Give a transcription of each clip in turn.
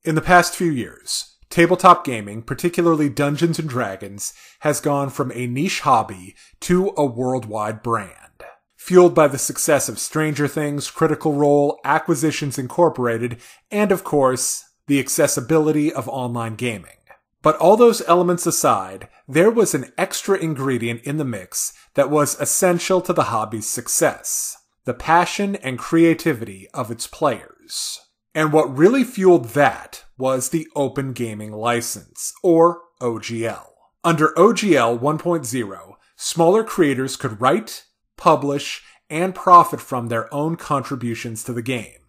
In the past few years, tabletop gaming, particularly Dungeons & Dragons, has gone from a niche hobby to a worldwide brand. Fueled by the success of Stranger Things, Critical Role, Acquisitions Incorporated, and of course, the accessibility of online gaming. But all those elements aside, there was an extra ingredient in the mix that was essential to the hobby's success: the passion and creativity of its players. And what really fueled that was the Open Gaming License, or OGL. Under OGL 1.0, smaller creators could write, publish, and profit from their own contributions to the game.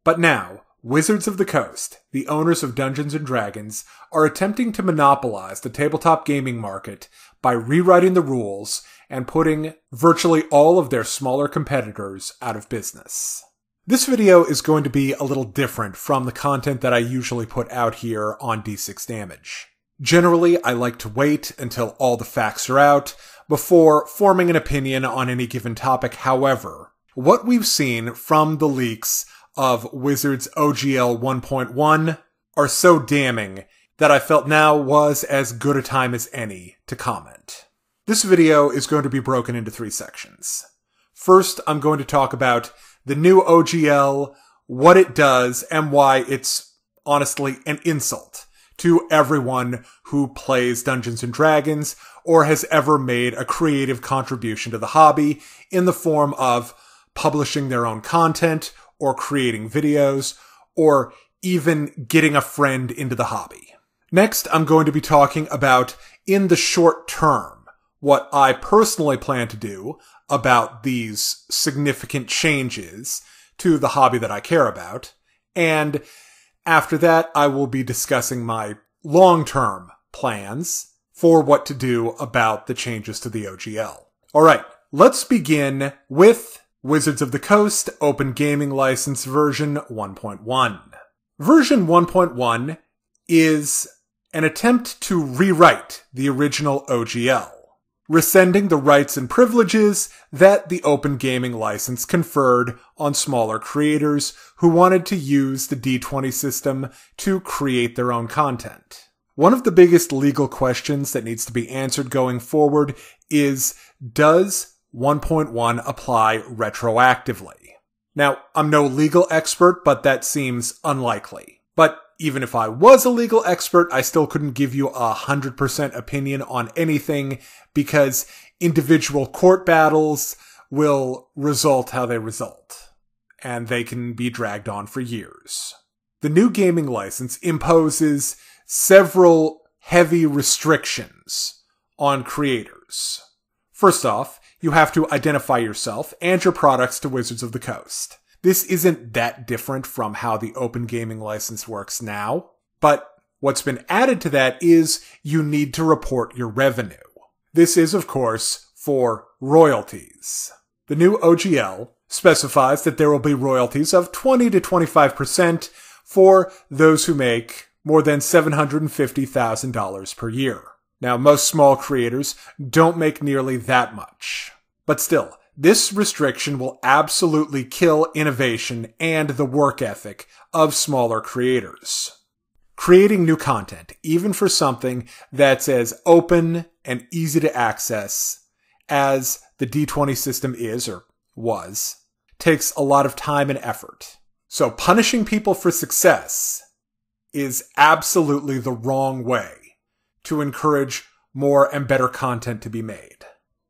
But now, Wizards of the Coast, the owners of Dungeons & Dragons, are attempting to monopolize the tabletop gaming market by rewriting the rules and putting virtually all of their smaller competitors out of business. This video is going to be a little different from the content that I usually put out here on D6 Damage. Generally, I like to wait until all the facts are out before forming an opinion on any given topic. However, what we've seen from the leaks of Wizards OGL 1.1 are so damning that I felt now was as good a time as any to comment. This video is going to be broken into 3 sections. First, I'm going to talk about the new OGL, what it does, and why it's honestly an insult to everyone who plays Dungeons & Dragons or has ever made a creative contribution to the hobby in the form of publishing their own content or creating videos or even getting a friend into the hobby. Next, I'm going to be talking about, in the short term, what I personally plan to do about these significant changes to the hobby that I care about. And after that, I will be discussing my long-term plans for what to do about the changes to the OGL. Alright, let's begin with Wizards of the Coast Open Gaming License version 1.1. Version 1.1 is an attempt to rewrite the original OGL, rescinding the rights and privileges that the Open Gaming License conferred on smaller creators who wanted to use the D20 system to create their own content. One of the biggest legal questions that needs to be answered going forward is, does 1.1 apply retroactively? Now, I'm no legal expert, but that seems unlikely. But even if I was a legal expert, I still couldn't give you 100% opinion on anything because individual court battles will result how they result, and they can be dragged on for years. The new gaming license imposes several heavy restrictions on creators. First off, you have to identify yourself and your products to Wizards of the Coast. This isn't that different from how the Open Gaming License works now, but what's been added to that is you need to report your revenue. This is, of course, for royalties. The new OGL specifies that there will be royalties of 20 to 25% for those who make more than $750,000 per year. Now, most small creators don't make nearly that much. But still, this restriction will absolutely kill innovation and the work ethic of smaller creators. Creating new content, even for something that's as open and easy to access as the D20 system is or was, takes a lot of time and effort. So punishing people for success is absolutely the wrong way to encourage more and better content to be made.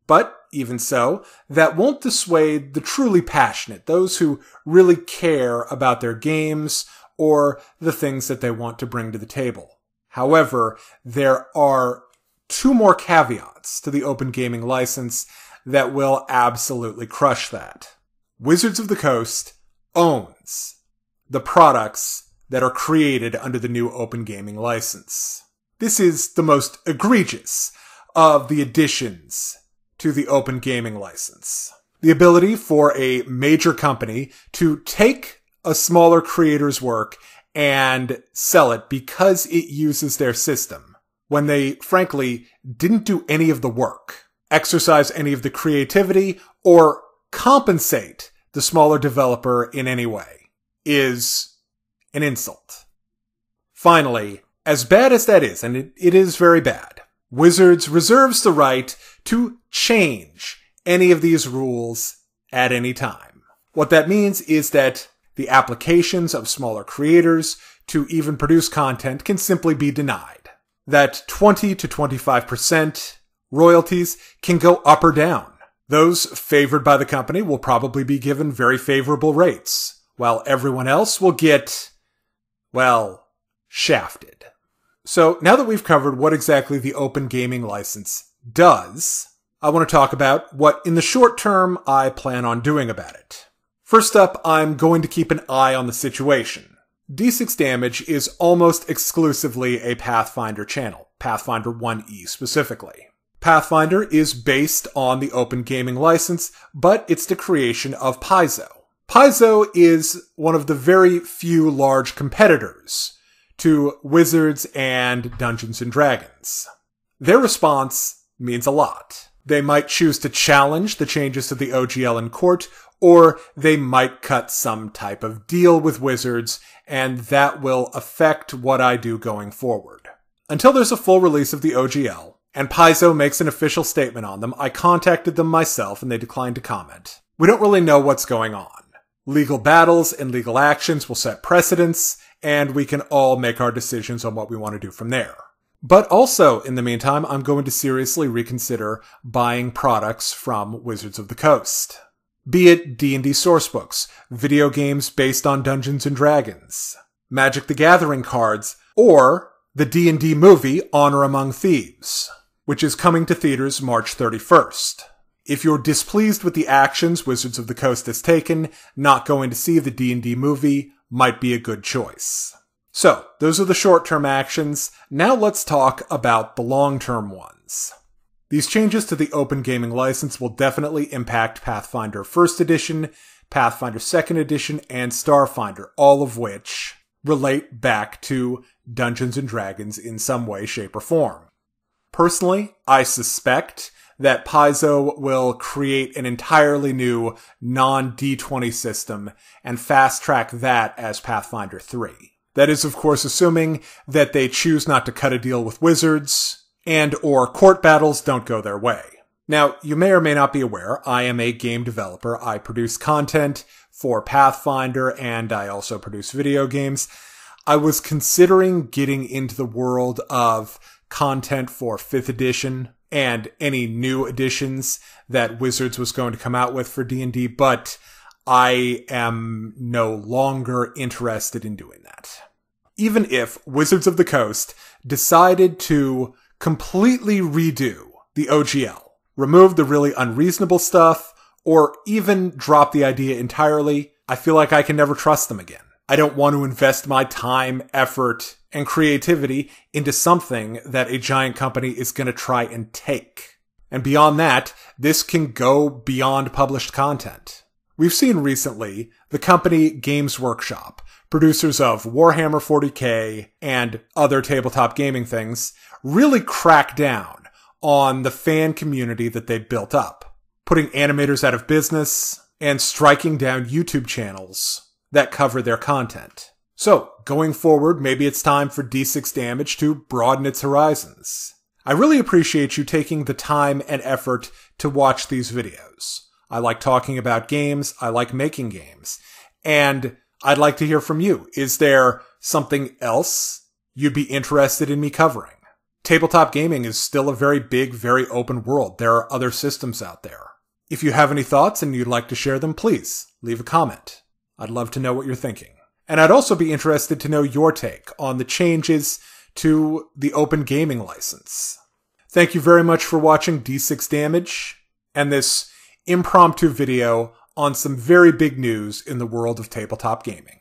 But even so, that won't dissuade the truly passionate, those who really care about their games or the things that they want to bring to the table. However, there are 2 more caveats to the Open Gaming License that will absolutely crush that. Wizards of the Coast owns the products that are created under the new Open Gaming License. This is the most egregious of the additions to the Open Gaming License. The ability for a major company to take a smaller creator's work and sell it because it uses their system, when they, frankly, didn't do any of the work, exercise any of the creativity, or compensate the smaller developer in any way, is an insult. Finally, as bad as that is, and it is very bad, Wizards reserves the right to change any of these rules at any time. What that means is that the applications of smaller creators to even produce content can simply be denied. That 20 to 25% royalties can go up or down. Those favored by the company will probably be given very favorable rates, while everyone else will get, well, shafted. So now that we've covered what exactly the Open Gaming License does, I want to talk about what in the short term I plan on doing about it. First up, I'm going to keep an eye on the situation. D6 Damage is almost exclusively a Pathfinder channel, Pathfinder 1E specifically. Pathfinder is based on the Open Gaming License, but it's the creation of Paizo. Paizo is one of the very few large competitors to Wizards and Dungeons & Dragons. Their response means a lot. They might choose to challenge the changes to the OGL in court, or they might cut some type of deal with Wizards, and that will affect what I do going forward. Until there's a full release of the OGL, and Paizo makes an official statement on them, I contacted them myself and they declined to comment. We don't really know what's going on. Legal battles and legal actions will set precedents, and we can all make our decisions on what we want to do from there. But also, in the meantime, I'm going to seriously reconsider buying products from Wizards of the Coast. Be it D&D sourcebooks, video games based on Dungeons & Dragons, Magic the Gathering cards, or the D&D movie Honor Among Thieves, which is coming to theaters March 31st. If you're displeased with the actions Wizards of the Coast has taken, not going to see the D&D movie might be a good choice. So, those are the short-term actions. Now let's talk about the long-term ones. These changes to the Open Gaming License will definitely impact Pathfinder 1st Edition, Pathfinder 2nd Edition, and Starfinder, all of which relate back to Dungeons & Dragons in some way, shape, or form. Personally, I suspect that Paizo will create an entirely new non-D20 system and fast-track that as Pathfinder 3. That is, of course, assuming that they choose not to cut a deal with Wizards, and or court battles don't go their way. Now, you may or may not be aware, I am a game developer. I produce content for Pathfinder, and I also produce video games. I was considering getting into the world of content for 5th edition and any new editions that Wizards was going to come out with for D&D, but I am no longer interested in doing that. Even if Wizards of the Coast decided to completely redo the OGL, remove the really unreasonable stuff, or even drop the idea entirely, I feel like I can never trust them again. I don't want to invest my time, effort, and creativity into something that a giant company is going to try and take. And beyond that, this can go beyond published content. We've seen recently the company Games Workshop, producers of Warhammer 40k and other tabletop gaming things, really crack down on the fan community that they'd built up, putting animators out of business and striking down YouTube channels that cover their content. So, going forward, maybe it's time for D6 Damage to broaden its horizons. I really appreciate you taking the time and effort to watch these videos. I like talking about games, I like making games, and I'd like to hear from you. Is there something else you'd be interested in me covering? Tabletop gaming is still a very big, very open world. There are other systems out there. If you have any thoughts and you'd like to share them, please leave a comment. I'd love to know what you're thinking. And I'd also be interested to know your take on the changes to the Open Gaming License. Thank you very much for watching D6 Damage and this impromptu video on some very big news in the world of tabletop gaming.